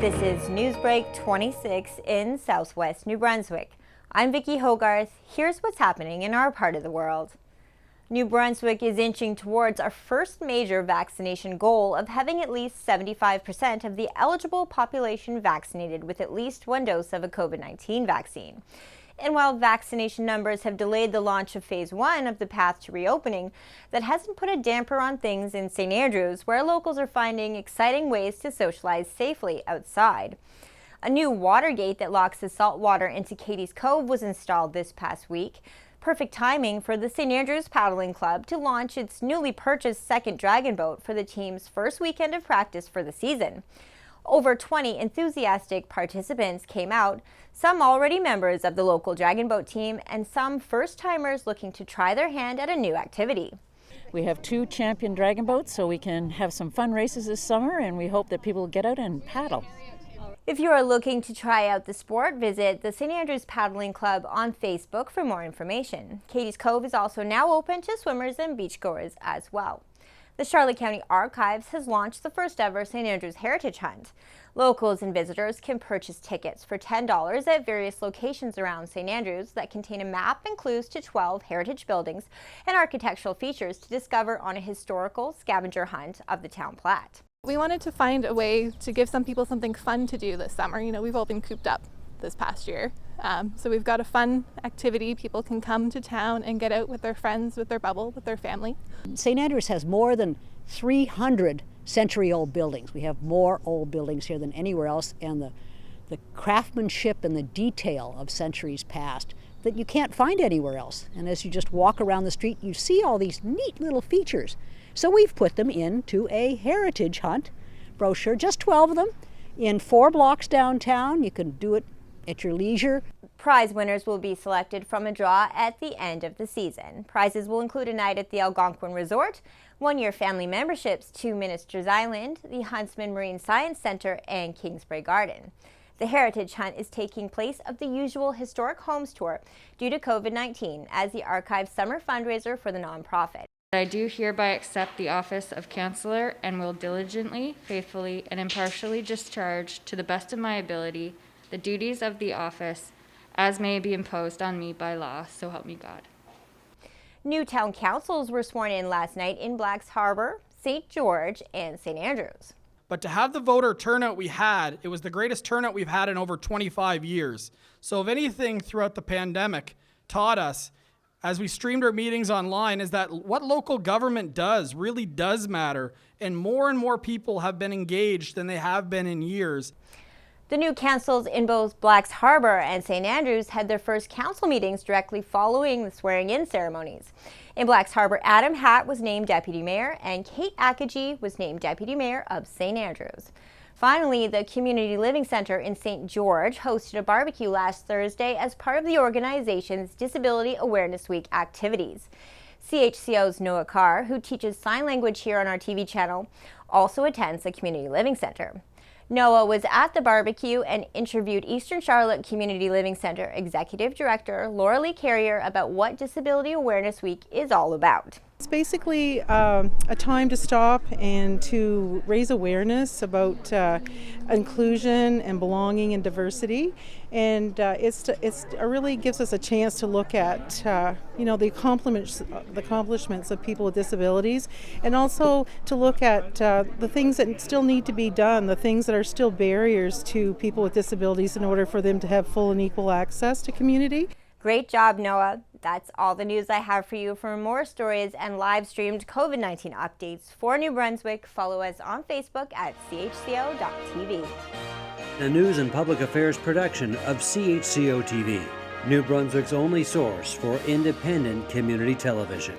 This is NewsBreak26 in southwest New Brunswick. I'm Vicki Hogarth. Here's what's happening in our part of the world. New Brunswick is inching towards our first major vaccination goal of having at least 75% of the eligible population vaccinated with at least one dose of a COVID-19 vaccine. And while vaccination numbers have delayed the launch of Phase 1 of the path to reopening, that hasn't put a damper on things in St. Andrews, where locals are finding exciting ways to socialize safely outside. A new water gate that locks the saltwater into Katy's Cove was installed this past week. Perfect timing for the St. Andrews Paddling Club to launch its newly purchased second dragon boat for the team's first weekend of practice for the season. Over 20 enthusiastic participants came out, some already members of the local dragon boat team and some first-timers looking to try their hand at a new activity. We have 2 champion dragon boats, so we can have some fun races this summer, and we hope that people will get out and paddle. If you are looking to try out the sport, visit the St. Andrews Paddling Club on Facebook for more information. Katy's Cove is also now open to swimmers and beachgoers as well. The Charlotte County Archives has launched the first ever St. Andrews Heritage Hunt. Locals and visitors can purchase tickets for $10 at various locations around St. Andrews that contain a map and clues to 12 heritage buildings and architectural features to discover on a historical scavenger hunt of the town plat. We wanted to find a way to give some people something fun to do this summer. You know, we've all been cooped up this past year. So we've got a fun activity. People can come to town and get out with their friends, with their bubble, with their family. St. Andrews has more than 300 century-old buildings. We have more old buildings here than anywhere else, and the craftsmanship and the detail of centuries past that you can't find anywhere else. And as you just walk around the street, you see all these neat little features. So we've put them into a heritage hunt brochure, just 12 of them, in 4 blocks downtown. You can do it at your leisure. Prize winners will be selected from a draw at the end of the season. Prizes will include a night at the Algonquin Resort, 1-year family memberships to Ministers Island, the Huntsman Marine Science Center, and Kingsbury Garden. The Heritage Hunt is taking place of the usual Historic Homes Tour due to COVID-19 as the Archive's summer fundraiser for the nonprofit. I do hereby accept the office of Councillor and will diligently, faithfully, and impartially discharge to the best of my ability the duties of the office as may be imposed on me by law, so help me God. New town councils were sworn in last night in Blacks Harbour, St. George, and St. Andrews. But to have the voter turnout we had, it was the greatest turnout we've had in over 25 years. So if anything throughout the pandemic taught us, as we streamed our meetings online, is that what local government does really does matter, and more people have been engaged than they have been in years. The new councils in both Blacks Harbour and St. Andrews had their first council meetings directly following the swearing-in ceremonies. In Blacks Harbour, Adam Hatt was named Deputy Mayor and Kate Akagi was named Deputy Mayor of St. Andrews. Finally, the Community Living Center in St. George hosted a barbecue last Thursday as part of the organization's Disability Awareness Week activities. CHCO's Noah Carr, who teaches sign language here on our TV channel, also attends the Community Living Center. Noah was at the barbecue and interviewed Eastern Charlotte Community Living Center Executive Director Laura Lee Carrier about what Disability Awareness Week is all about. It's basically a time to stop and to raise awareness about inclusion and belonging and diversity, and it really gives us a chance to look at the accomplishments of people with disabilities, and also to look at the things that still need to be done, the things that are still barriers to people with disabilities in order for them to have full and equal access to community. Great job, Noah. That's all the news I have for you. For more stories and live-streamed COVID-19 updates for New Brunswick, follow us on Facebook at CHCO-TV. A news and public affairs production of CHCO-TV, New Brunswick's only source for independent community television.